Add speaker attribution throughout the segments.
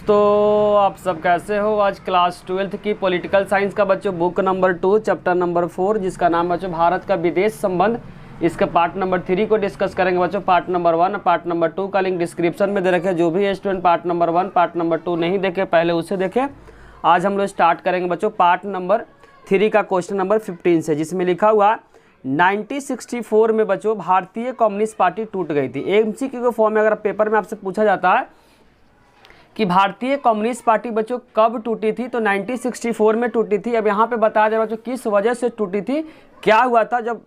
Speaker 1: दोस्तों आप सब कैसे हो। आज क्लास 12th की पॉलिटिकल साइंस का बच्चों बुक नंबर 2 चैप्टर नंबर 4 जिसका नाम बच्चों भारत का विदेश संबंध, इसका पार्ट नंबर 3 को डिस्कस करेंगे बच्चों। पार्ट नंबर 1 पार्ट नंबर 2 का लिंक डिस्क्रिप्शन में दे रखे। जो भी student part number 1 part number 2 नहीं देखे पहले उसे देखे। आज हम लोग स्टार्ट करेंगे बच्चों पार्ट नंबर 3 का क्वेश्चन नंबर 15 से, जिसमें लिखा हुआ 1964 में बच्चों भारतीय कम्युनिस्ट पार्टी टूट गई थी। एमसीक्यू के फॉर्म में अगर पेपर में आपसे पूछा जाता है कि भारतीय कम्युनिस्ट पार्टी बच्चों कब टूटी थी, तो 1964 में टूटी थी। अब यहाँ पे बताया जा रहा है बच्चों किस वजह से टूटी थी, क्या हुआ था। जब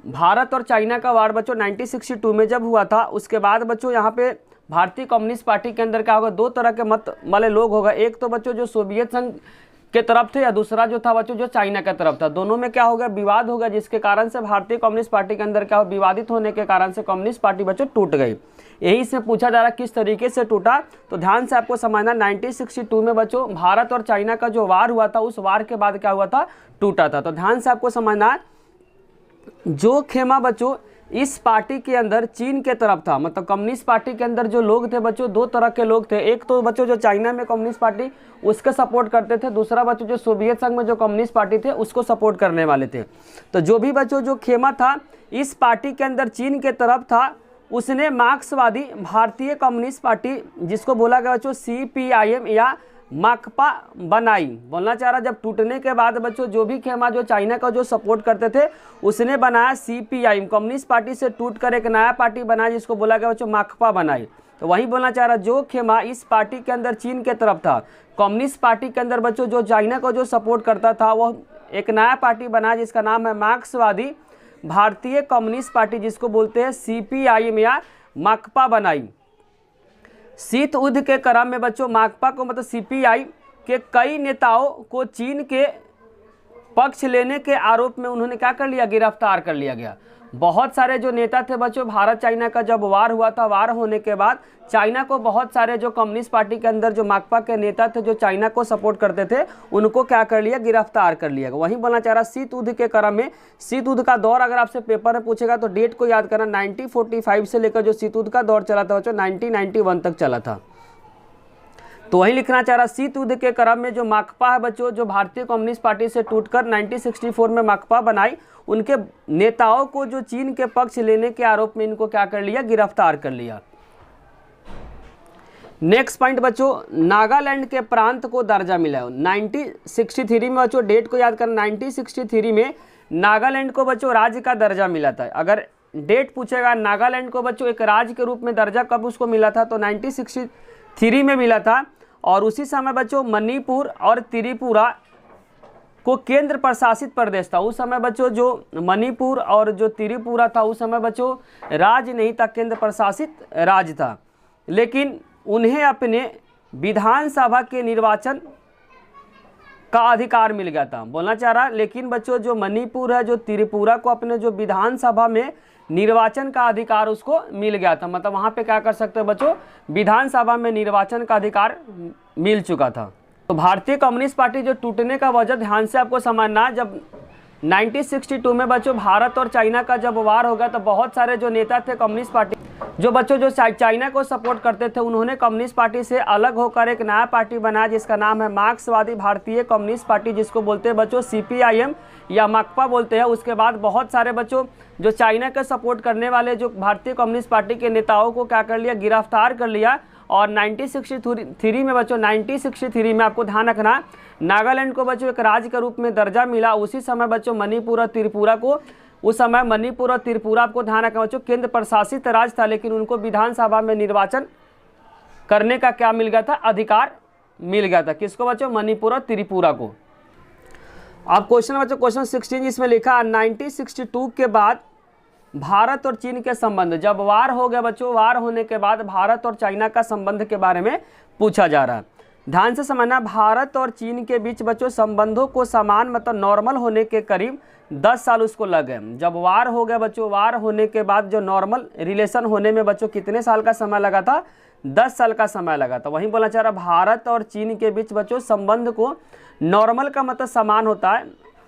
Speaker 1: भारत और चाइना का वार बच्चों 1962 में जब हुआ था, उसके बाद बच्चों यहाँ पे भारतीय कम्युनिस्ट पार्टी के अंदर क्या होगा, दो तरह के मत वाले लोग होगा। एक तो बच्चों जो सोवियत संघ के तरफ थे, या दूसरा जो था बच्चों जो चाइना के तरफ था। दोनों में क्या हो गया, विवाद हो गया, जिसके कारण से भारतीय कम्युनिस्ट पार्टी के अंदर क्या हो, विवादित होने के कारण से कम्युनिस्ट पार्टी बच्चों टूट गई। यही से पूछा जा रहा है किस तरीके से टूटा, तो ध्यान से आपको समझना। 1962 में बच्चों भारत और चाइना का जो वार हुआ था, उस वार के बाद क्या हुआ था, टूटा था। तो ध्यान से आपको समझना है, जो खेमा बच्चों इस पार्टी के अंदर चीन के तरफ था, मतलब कम्युनिस्ट पार्टी के अंदर जो लोग थे बच्चों, दो तरह के लोग थे। एक तो बच्चों जो चाइना में कम्युनिस्ट पार्टी उसके सपोर्ट करते थे, दूसरा बच्चों जो सोवियत संघ में जो कम्युनिस्ट पार्टी थे उसको सपोर्ट करने वाले थे। तो जो भी बच्चों जो खेमा था इस पार्टी के अंदर चीन के तरफ था, उसने मार्क्सवादी भारतीय कम्युनिस्ट पार्टी, जिसको बोला गया बच्चों CPIM या माकपा बनाई। बोलना चाह रहा, जब टूटने के बाद बच्चों जो भी खेमा जो चाइना का जो सपोर्ट करते थे उसने बनाया CPIM, कम्युनिस्ट पार्टी से टूटकर एक नया पार्टी बनाया जिसको बोला गया बच्चों माकपा बनाई। तो वही बोलना चाह रहा, जो खेमा इस पार्टी के अंदर चीन के तरफ था, कम्युनिस्ट पार्टी के अंदर बच्चों जो चाइना को जो सपोर्ट करता था, वह एक नया पार्टी बनाया जिसका नाम है मार्क्सवादी भारतीय कम्युनिस्ट पार्टी, जिसको बोलते हैं CPIM या माकपा बनाई। शीत युद्ध के क्रम में बच्चों माकपा को मतलब CPI के कई नेताओं को चीन के पक्ष लेने के आरोप में उन्होंने क्या कर लिया, गिरफ्तार कर लिया गया। बहुत सारे जो नेता थे बच्चों, भारत चाइना का जब वार हुआ था, वार होने के बाद चाइना को बहुत सारे जो कम्युनिस्ट पार्टी के अंदर जो माकपा के नेता थे जो चाइना को सपोर्ट करते थे, उनको क्या कर लिया, गिरफ्तार कर लिया गया। वहीं बोलना चाह रहा शीत युद्ध के क्रम में, शीत युद्ध का दौर अगर आपसे पेपर में पूछेगा तो डेट को याद करना, 1945 से लेकर जो शीत युद्ध का दौर चला था बच्चों 1991 तक चला था। तो वही लिखना चाह रहा, शीत युद्ध के क्रम में जो माकपा है बच्चों, जो भारतीय कम्युनिस्ट पार्टी से टूटकर 1964 में माकपा बनाई, उनके नेताओं को जो चीन के पक्ष लेने के आरोप में इनको क्या कर लिया, गिरफ्तार कर लिया। नेक्स्ट पॉइंट बच्चों, नागालैंड के प्रांत को दर्जा मिला है 1963 में बच्चों, डेट को याद करना, 1963 में नागालैंड को बच्चों राज्य का दर्जा मिला था। अगर डेट पूछेगा नागालैंड को बच्चों एक राज्य के रूप में दर्जा कब उसको मिला था, तो 1963 में मिला था। और उसी समय बच्चों मणिपुर और त्रिपुरा को केंद्र प्रशासित प्रदेश था। उस समय बच्चों जो मणिपुर और जो त्रिपुरा था उस समय बच्चों राज्य नहीं था, केंद्र प्रशासित राज्य था। लेकिन उन्हें अपने विधानसभा के निर्वाचन का अधिकार मिल गया था। बोलना चाह रहा, लेकिन बच्चों जो मणिपुर है, जो त्रिपुरा को अपने जो विधानसभा में निर्वाचन का अधिकार उसको मिल गया था। मतलब वहाँ पे क्या कर सकते हैं बच्चों, विधानसभा में निर्वाचन का अधिकार मिल चुका था। तो भारतीय कम्युनिस्ट पार्टी जो टूटने का वजह ध्यान से आपको समझना, जब 1962 में बच्चों भारत और चाइना का जब वार हो गया तो बहुत सारे जो नेता थे कम्युनिस्ट पार्टी, जो बच्चों जो चाइना को सपोर्ट करते थे, उन्होंने कम्युनिस्ट पार्टी से अलग होकर एक नया पार्टी बनाया जिसका नाम है मार्क्सवादी भारतीय कम्युनिस्ट पार्टी, जिसको बोलते हैं बच्चों CPIM या माकपा बोलते हैं। उसके बाद बहुत सारे बच्चों जो चाइना का सपोर्ट करने वाले जो भारतीय कम्युनिस्ट पार्टी के नेताओं को क्या कर लिया, गिरफ्तार कर लिया। और 1963 में बच्चों 1963 में आपको ध्यान रखना, नागालैंड को बच्चों एक राज्य के रूप में दर्जा मिला। उसी समय बच्चों मणिपुर और त्रिपुरा को, उस समय मणिपुर और त्रिपुरा आपको ध्यान रखना बच्चों केंद्र प्रशासित राज्य था, लेकिन उनको विधानसभा में निर्वाचन करने का क्या मिल गया था, अधिकार मिल गया था। किसको बच्चों, मणिपुर और त्रिपुरा को। अब क्वेश्चन बच्चों क्वेश्चन 16 जिसमें लिखा 1962 के बाद भारत और चीन के संबंध, जब वार हो गया बच्चों, वार होने के बाद भारत और चाइना का संबंध के बारे में पूछा जा रहा है। ध्यान से समझना, भारत और चीन के बीच बच्चों संबंधों को समान मतलब नॉर्मल होने के करीब 10 साल उसको लगे। जब वार हो गया बच्चों, वार होने के बाद जो नॉर्मल रिलेशन होने में बच्चों कितने साल का समय लगा था, 10 साल का समय लगा था। वहीं बोलना चाह रहा, भारत और चीन के बीच बच्चों संबंध को नॉर्मल का मतलब समान होता है,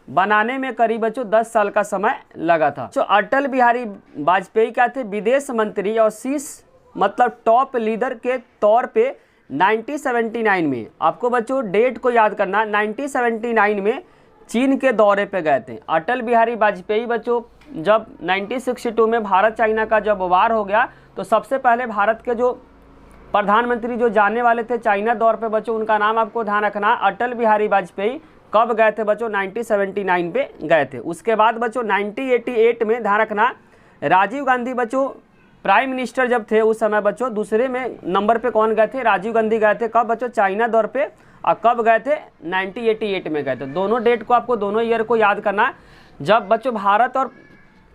Speaker 1: बनाने में करीब बच्चों 10 साल का समय लगा था। जो अटल बिहारी वाजपेयी क्या थे, विदेश मंत्री और शीर्ष मतलब टॉप लीडर के तौर पे 1979 में, आपको बच्चों डेट को याद करना, 1979 में चीन के दौरे पे गए थे अटल बिहारी वाजपेयी। बच्चों जब 1962 में भारत चाइना का जब वार हो गया तो सबसे पहले भारत के जो प्रधानमंत्री जो जाने वाले थे चाइना दौर पे बच्चों, उनका नाम आपको ध्यान रखना, अटल बिहारी वाजपेयी। कब गए थे बच्चों? 1979 पे गए थे। उसके बाद बच्चों 1988 में ध्यान रखना, राजीव गांधी बच्चों प्राइम मिनिस्टर जब थे उस समय बच्चों दूसरे में नंबर पे कौन गए थे? राजीव गांधी गए थे। कब बच्चों? चाइना दौर पे। और कब गए थे? 1988 में गए थे। दोनों डेट को आपको, दोनों ईयर को याद करना। जब बच्चों भारत और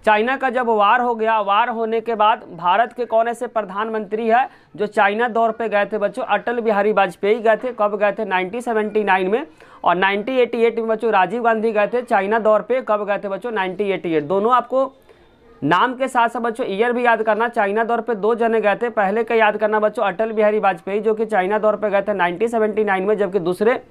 Speaker 1: चाइना का जब वार हो गया, वार होने के बाद भारत के कौन ऐसे प्रधानमंत्री है जो चाइना दौर पे गए थे बच्चों? अटल बिहारी वाजपेयी गए थे। कब गए थे? 1979 में। और 1988 में बच्चों राजीव गांधी गए थे चाइना दौर पे। कब गए थे बच्चों? 1988। दोनों आपको नाम के साथ साथ बच्चों ईयर भी याद करना। चाइना दौर पे 2 जने गए थे, पहले का याद करना बच्चों अटल बिहारी वाजपेयी जो कि चाइना दौर पे गए थे 1979 में, जबकि दूसरे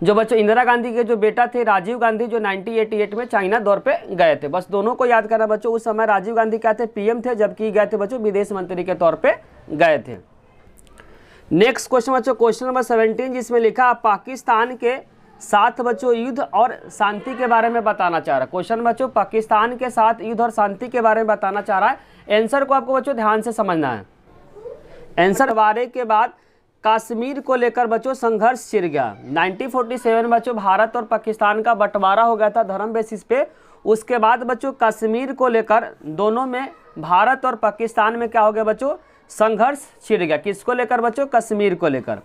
Speaker 1: जो बच्चों इंदिरा गांधी के जो बेटा थे राजीव गांधी जो 1988 में चाइना दौर पे गए थे। बस दोनों को याद करना बच्चों। उस समय राजीव गांधी क्या थे? पीएम थे, जबकि गए थे बच्चों विदेश मंत्री के तौर पे गए थे। नेक्स्ट क्वेश्चन बच्चों, क्वेश्चन नंबर 17, जिसमें लिखा पाकिस्तान के साथ बच्चों युद्ध और शांति के बारे में बताना चाह रहा है। क्वेश्चन बच्चों पाकिस्तान के साथ युद्ध और शांति के बारे में बताना चाह रहा है। आंसर को आपको बच्चों ध्यान से समझना है। आंसर, वारे के बाद कश्मीर को लेकर बच्चों संघर्ष छिड़ गया। 1947 में बच्चों भारत और पाकिस्तान का बंटवारा हो गया था धर्म बेसिस पे। उसके बाद बच्चों कश्मीर को लेकर दोनों में भारत और पाकिस्तान में क्या हो गया बच्चों? संघर्ष छिड़ गया। किसको लेकर बच्चों? कश्मीर को लेकर।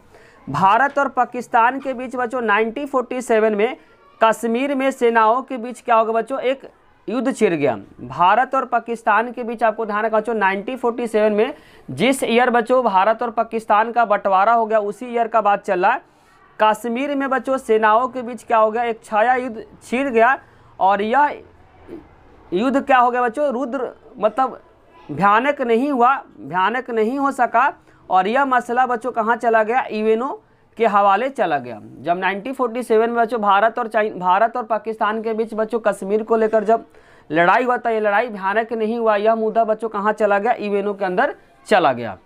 Speaker 1: भारत और पाकिस्तान के बीच बच्चों 1947 में कश्मीर में सेनाओं के बीच क्या हो गया बच्चों? एक युद्ध छिड़ गया। भारत और पाकिस्तान के बीच आपको ध्यान रखना बच्चों 1947 में जिस ईयर बच्चों भारत और पाकिस्तान का बंटवारा हो गया उसी ईयर का बात चल रहा है। कश्मीर में बच्चों सेनाओं के बीच क्या हो गया? एक छाया युद्ध छिड़ गया। और यह युद्ध क्या हो गया बच्चों? रुद्र मतलब भयानक नहीं हुआ, भयानक नहीं हो सका। और यह मसला बच्चों कहाँ चला गया? यूएनओ के हवाले चला गया। जब 1947 में बच्चों भारत और पाकिस्तान के बीच बच्चों कश्मीर को लेकर जब लड़ाई हुआ था, ये लड़ाई भयानक नहीं हुआ, यह मुद्दा बच्चों कहाँ चला गया? यूएनओ के अंदर चला गया।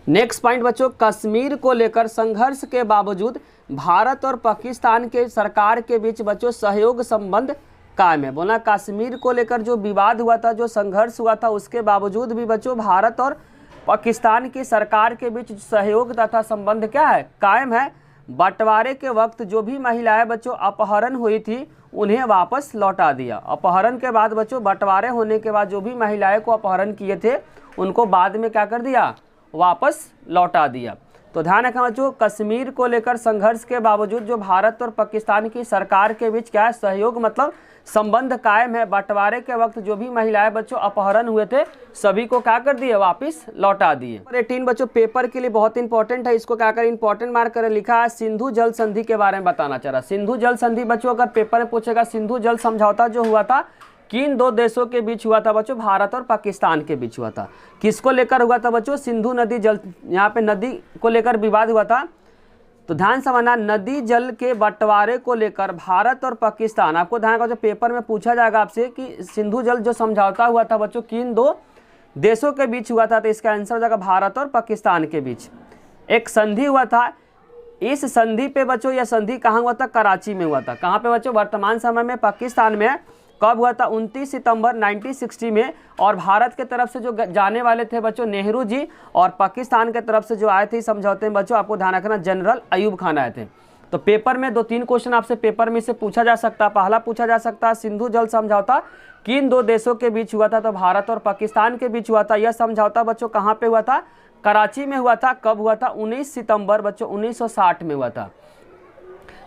Speaker 1: नेक्स्ट पॉइंट बच्चों, कश्मीर को लेकर संघर्ष के बावजूद भारत और पाकिस्तान के सरकार के बीच बच्चों सहयोग संबंध कायम है। बोला कश्मीर को लेकर जो विवाद हुआ था, जो संघर्ष हुआ था, उसके बावजूद भी बच्चों भारत और पाकिस्तान की सरकार के बीच सहयोग तथा संबंध क्या है? कायम है। बंटवारे के वक्त जो भी महिलाएं बच्चों अपहरण हुई थी उन्हें वापस लौटा दिया। अपहरण के बाद बच्चों बंटवारे होने के बाद जो भी महिलाएं को अपहरण किए थे उनको बाद में क्या कर दिया? वापस लौटा दिया। तो ध्यान रखना बच्चों, कश्मीर को लेकर संघर्ष के बावजूद जो भारत और पाकिस्तान की सरकार के बीच क्या है? सहयोग मतलब संबंध कायम है। बंटवारे के वक्त जो भी महिलाएं बच्चों अपहरण हुए थे सभी को क्या कर दिए? वापस लौटा दिए। 18 बच्चों पेपर के लिए बहुत इंपॉर्टेंट है, इसको क्या करें? इंपॉर्टेंट मार्क कर लिखा है सिंधु जल संधि के बारे में बताना चाह रहा। सिंधु जल संधि बच्चों अगर पेपर में पूछेगा, सिंधु जल समझौता जो हुआ था किन 2 देशों के बीच हुआ था बच्चों? भारत और पाकिस्तान के बीच हुआ था। किसको लेकर हुआ था बच्चों? सिंधु नदी जल, यहाँ पे नदी को लेकर विवाद हुआ था। तो ध्यान समझना, नदी जल के बंटवारे को लेकर भारत और पाकिस्तान, आपको ध्यान रखना पेपर में पूछा जाएगा आपसे कि सिंधु जल जो समझौता हुआ था बच्चों किन 2 देशों के बीच हुआ था? तो इसका आंसर हो जाएगा भारत और पाकिस्तान के बीच एक संधि हुआ था। इस संधि पे बच्चों, यह संधि कहाँ हुआ था? कराची में हुआ था। कहाँ पे बच्चों? वर्तमान समय में पाकिस्तान में। कब हुआ था? 29 सितंबर 1960 में। और भारत के तरफ से जो जाने वाले थे बच्चों नेहरू जी, और पाकिस्तान के तरफ से जो आए थे समझौते में बच्चों आपको ध्यान रखना जनरल अयूब खान आए थे। तो पेपर में 2-3 क्वेश्चन आपसे पेपर में से पूछा जा सकता है। पहला पूछा जा सकता है सिंधु जल समझौता किन 2 देशों के बीच हुआ था? तो भारत और पाकिस्तान के बीच हुआ था। यह समझौता बच्चों कहाँ पे हुआ था? कराची में हुआ था। कब हुआ था? 19 सितंबर बच्चों 1960 में हुआ था।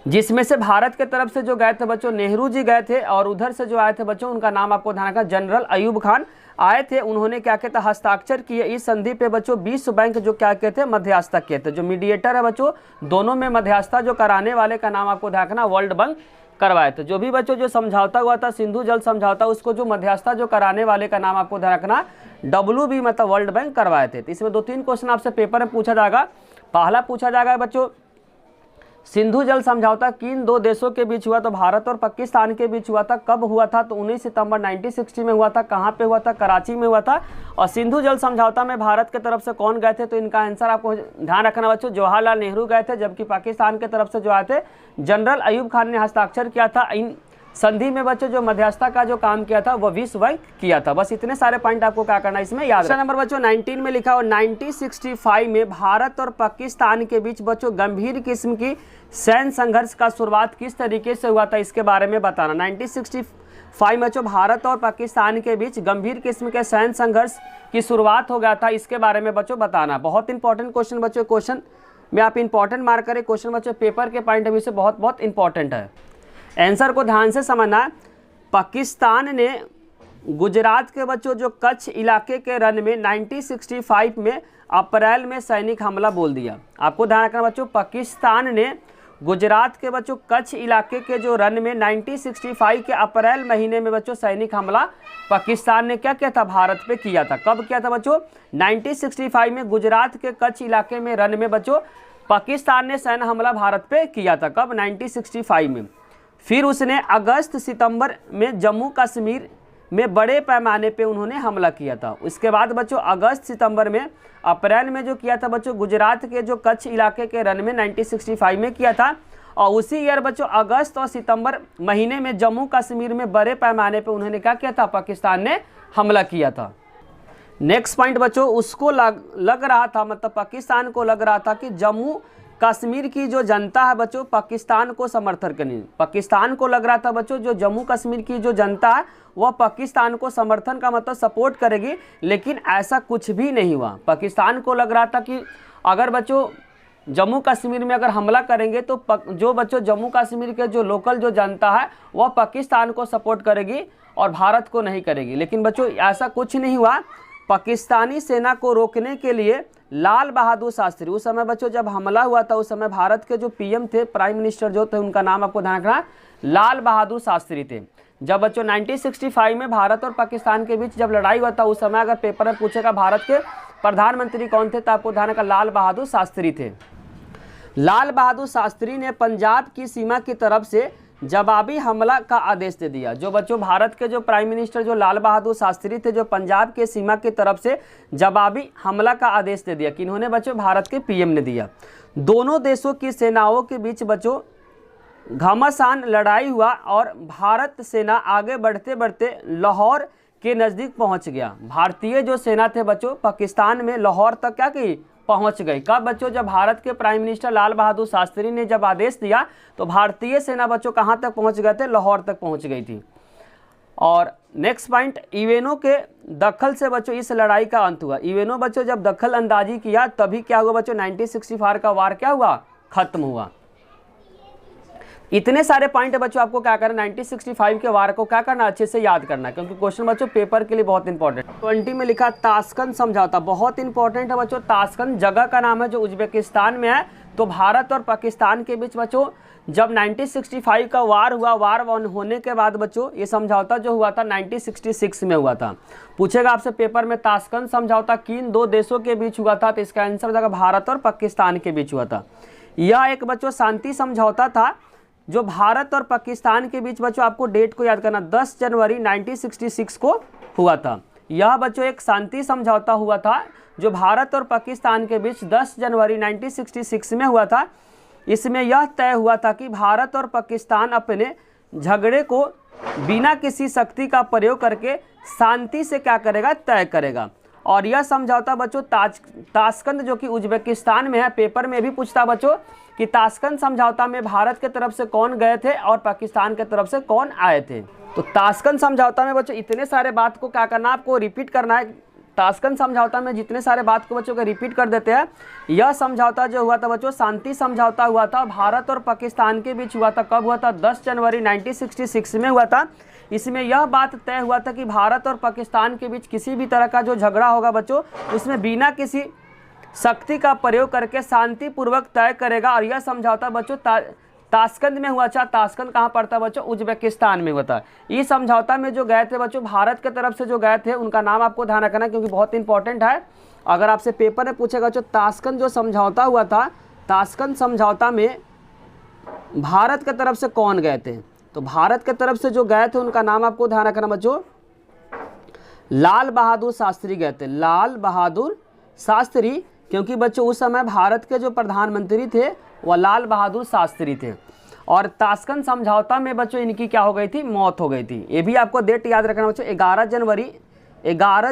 Speaker 1: जिसमें से भारत के तरफ से जो गए थे बच्चों नेहरू जी गए थे, और उधर से जो आए थे बच्चों उनका नाम आपको ध्यान रखना जनरल अयूब खान आए थे। उन्होंने क्या कहते हैं? हस्ताक्षर किए इस संधि पे बच्चों। विश्व बैंक जो क्या कहते हैं? मध्यस्थता किए थे। जो मीडिएटर है बच्चों दोनों में मध्यस्थता जो कराने वाले का नाम आपको ध्यान रखना वर्ल्ड बैंक करवाए थे। जो भी बच्चों जो समझौता हुआ था सिंधु जल समझौता, उसको जो मध्यस्थता जो कराने वाले का नाम आपको ध्यान रखना WB मतलब वर्ल्ड बैंक करवाए थे। तो इसमें 2-3 क्वेश्चन आपसे पेपर में पूछा जाएगा। पहला पूछा जाएगा बच्चों सिंधु जल समझौता किन दो देशों के बीच हुआ? तो भारत और पाकिस्तान के बीच हुआ था। कब हुआ था? तो 19 सितंबर 1960 में हुआ था। कहाँ पे हुआ था? कराची में हुआ था। और सिंधु जल समझौता में भारत की तरफ से कौन गए थे? तो इनका आंसर आपको ध्यान रखना बच्चों, जवाहरलाल नेहरू गए थे, जबकि पाकिस्तान की तरफ से जो आए थे जनरल अयूब खान ने हस्ताक्षर किया था। इन संधि में बच्चों जो मध्यस्थता का जो काम किया था वो विश्व बैंक किया था। बस इतने सारे पॉइंट आपको क्या करना है इसमें याद रखना। नंबर बच्चों 19 में लिखा हुआ 1965 में भारत और पाकिस्तान के बीच बच्चों गंभीर किस्म की सैन्य संघर्ष का शुरुआत किस तरीके से हुआ था, इसके बारे में बताना। 1965 में बच्चों भारत और पाकिस्तान के बीच गंभीर किस्म के सैन्य संघर्ष की शुरुआत हो गया था, इसके बारे में बच्चों बताना। बहुत इंपॉर्टेंट क्वेश्चन बच्चों, क्वेश्चन में आप इंपॉर्टेंट मार्क करें। क्वेश्चन बच्चों पेपर के पॉइंट ऑफ व्यू से बहुत बहुत इंपॉर्टेंट है। आंसर को ध्यान से समझना। पाकिस्तान ने गुजरात के बच्चों जो कच्छ इलाके के रन में 1965 में अप्रैल में सैनिक हमला बोल दिया। आपको ध्यान रखना बच्चों, पाकिस्तान ने गुजरात के बच्चों कच्छ इलाके के जो रन में 1965 के अप्रैल महीने में बच्चों सैनिक हमला पाकिस्तान ने क्या किया था? भारत पे किया था। कब किया था बच्चों? 1965 में गुजरात के कच्छ इलाके में रन में बच्चों पाकिस्तान ने सैन्य हमला भारत पे किया था। कब? 1965 में। फिर उसने अगस्त सितंबर में जम्मू कश्मीर में बड़े पैमाने पे उन्होंने हमला किया था। उसके बाद बच्चों अगस्त सितंबर में, अप्रैल में जो किया था बच्चों गुजरात के जो कच्छ इलाके के रन में 1965 में किया था। और उसी ईयर बच्चों अगस्त और सितंबर महीने में जम्मू कश्मीर में बड़े पैमाने पे उन्होंने क्या किया था? पाकिस्तान ने हमला किया था। नेक्स्ट पॉइंट बच्चों, उसको लग रहा था, मतलब पाकिस्तान को लग रहा था कि जम्मू कश्मीर की जो जनता है बच्चों पाकिस्तान को समर्थन करेगी। पाकिस्तान को लग रहा था बच्चों जो जम्मू कश्मीर की जो जनता है वह पाकिस्तान को समर्थन का मतलब सपोर्ट करेगी, लेकिन ऐसा कुछ भी नहीं हुआ। पाकिस्तान को लग रहा था कि अगर बच्चों जम्मू कश्मीर में अगर हमला करेंगे तो जो बच्चों जम्मू कश्मीर के जो लोकल जो जनता है वह पाकिस्तान को सपोर्ट करेगी और भारत को नहीं करेगी। लेकिन बच्चों ऐसा कुछ नहीं हुआ। पाकिस्तानी सेना को रोकने के लिए लाल बहादुर शास्त्री, उस समय बच्चों जब हमला हुआ था उस समय भारत के जो पीएम थे, प्राइम मिनिस्टर जो थे, उनका नाम आपको ध्यान रखना लाल बहादुर शास्त्री थे। जब बच्चों 1965 में भारत और पाकिस्तान के बीच जब लड़ाई हुआ था उस समय अगर पेपर में पूछेगा भारत के प्रधानमंत्री कौन थे, तो आपको ध्यान रखना लाल बहादुर शास्त्री थे। लाल बहादुर शास्त्री ने पंजाब की सीमा की तरफ से जवाबी हमला का आदेश दे दिया। जो बच्चों भारत के जो प्राइम मिनिस्टर जो लाल बहादुर शास्त्री थे, जो पंजाब के सीमा की तरफ से जवाबी हमला का आदेश दे दिया। किन्होंने बच्चों? भारत के पीएम ने दिया। दोनों देशों की सेनाओं के बीच बच्चों घमासान लड़ाई हुआ और भारत सेना आगे बढ़ते बढ़ते लाहौर के नज़दीक पहुंच गया। भारतीय जो सेना थे बच्चों पाकिस्तान में लाहौर तक क्या की? पहुंच गई। कब बच्चों? जब भारत के प्राइम मिनिस्टर लाल बहादुर शास्त्री ने जब आदेश दिया तो भारतीय सेना बच्चों कहां तक पहुंच गए थे? लाहौर तक पहुंच गई थी। और नेक्स्ट पॉइंट, इवेनो के दखल से बच्चों इस लड़ाई का अंत हुआ। इवेनो बच्चों जब दखल अंदाजी किया तभी क्या हुआ बच्चों? 1965 का वार क्या हुआ? खत्म हुआ। इतने सारे पॉइंट है बच्चों, आपको क्या करना? 1965 के वार को क्या करना? अच्छे से याद करना है, क्योंकि क्वेश्चन बच्चों पेपर के लिए बहुत इंपॉर्टेंट। 20 में लिखा ताशकंद समझौता, बहुत इंपॉर्टेंट है बच्चों। ताशकंद जगह का नाम है जो उज्बेकिस्तान में है। तो भारत और पाकिस्तान के बीच बच्चों जब 1965 का वार हुआ, वार होने के बाद बच्चों ये समझौता जो हुआ था 1966 में हुआ था। पूछेगा आपसे पेपर में ताशकंद समझौता किन दो देशों के बीच हुआ था, तो इसका आंसर हो जाएगा भारत और पाकिस्तान के बीच हुआ था। यह एक बच्चों शांति समझौता था जो भारत और पाकिस्तान के बीच बच्चों, आपको डेट को याद करना, 10 जनवरी 1966 को हुआ था। यह बच्चों एक शांति समझौता हुआ था जो भारत और पाकिस्तान के बीच 10 जनवरी 1966 में हुआ था। इसमें यह तय हुआ था कि भारत और पाकिस्तान अपने झगड़े को बिना किसी शक्ति का प्रयोग करके शांति से क्या करेगा? तय करेगा। और यह समझौता बच्चों ताशकंद जो कि उज्बेकिस्तान में है, पेपर में भी पूछता बच्चों कि ताशकंद समझौता में भारत के तरफ से कौन गए थे और पाकिस्तान के तरफ से कौन आए थे। तो ताशकंद समझौता में बच्चों इतने सारे बात को क्या करना, आपको रिपीट करना है। ताशकंद समझौता में जितने सारे बात को बच्चों को रिपीट कर देते हैं। यह समझौता जो हुआ था बच्चों शांति समझौता हुआ था, भारत और पाकिस्तान के बीच हुआ था। कब हुआ था? 10 जनवरी 1966 में हुआ था। इसमें यह बात तय हुआ था कि भारत और पाकिस्तान के बीच किसी भी तरह का जो झगड़ा होगा बच्चों उसमें बिना किसी शक्ति का प्रयोग करके शांतिपूर्वक तय करेगा। और यह समझौता बच्चों ताशकंद में हुआ था। ताशकंद कहाँ पड़ता बच्चों? उज्बेकिस्तान में हुआ था। इस समझौता में जो गए थे बच्चों भारत के तरफ से जो गए थे उनका नाम आपको ध्यान रखना क्योंकि बहुत इंपॉर्टेंट है। अगर आपसे पेपर में पूछेगा बच्चों ताशकंद जो समझौता हुआ था, ताशकंद समझौता में भारत की तरफ से कौन गए थे? तो भारत की तरफ से जो गए थे उनका नाम आपको ध्यान रखना बच्चों, लाल बहादुर शास्त्री गए थे, लाल बहादुर शास्त्री, क्योंकि बच्चों उस समय भारत के जो प्रधानमंत्री थे वह लाल बहादुर शास्त्री थे। और ताशकंद समझौता में बच्चों इनकी क्या हो गई थी? मौत हो गई थी। ये भी आपको डेट याद रखना बच्चों, 11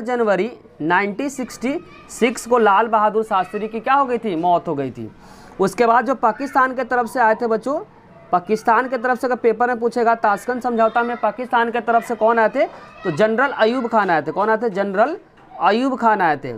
Speaker 1: जनवरी 1966 को लाल बहादुर शास्त्री की क्या हो गई थी? मौत हो गई थी। उसके बाद जो पाकिस्तान के तरफ से आए थे बच्चों, पाकिस्तान के तरफ से अगर पेपर में पूछेगा ताशकंद समझौता में पाकिस्तान के तरफ से कौन आए थे? तो जनरल अयूब खान आए थे। कौन आए थे? जनरल अयूब खान आए थे,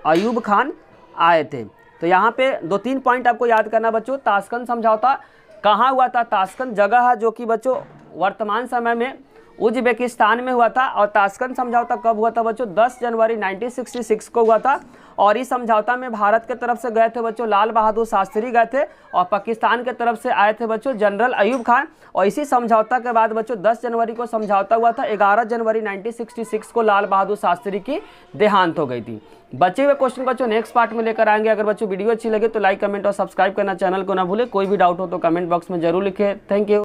Speaker 1: अयूब खान आए थे। तो यहाँ पे 2-3 पॉइंट आपको याद करना बच्चों। ताशकंद समझौता कहाँ हुआ था? ताशकंद जगह है जो कि बच्चों वर्तमान समय में उज्बेकिस्तान में हुआ था। और ताशकंद समझौता कब हुआ था बच्चों? 10 जनवरी 1966 को हुआ था। और इस समझौता में भारत के तरफ से गए थे बच्चों लाल बहादुर शास्त्री गए थे, और पाकिस्तान के तरफ से आए थे बच्चों जनरल अयूब खान। और इसी समझौता के बाद बच्चों 10 जनवरी को समझौता हुआ था, 11 जनवरी 1966 को लाल बहादुर शास्त्री की देहांत हो गई थी। बचे हुए क्वेश्चन बच्चों नेक्स्ट पार्ट में लेकर आएंगे। अगर बच्चों वीडियो अच्छी लगे तो लाइक, कमेंट और सब्सक्राइब करना चैनल को ना भूले। कोई भी डाउट हो तो कमेंट बॉक्स में जरूर लिखें। Thank you.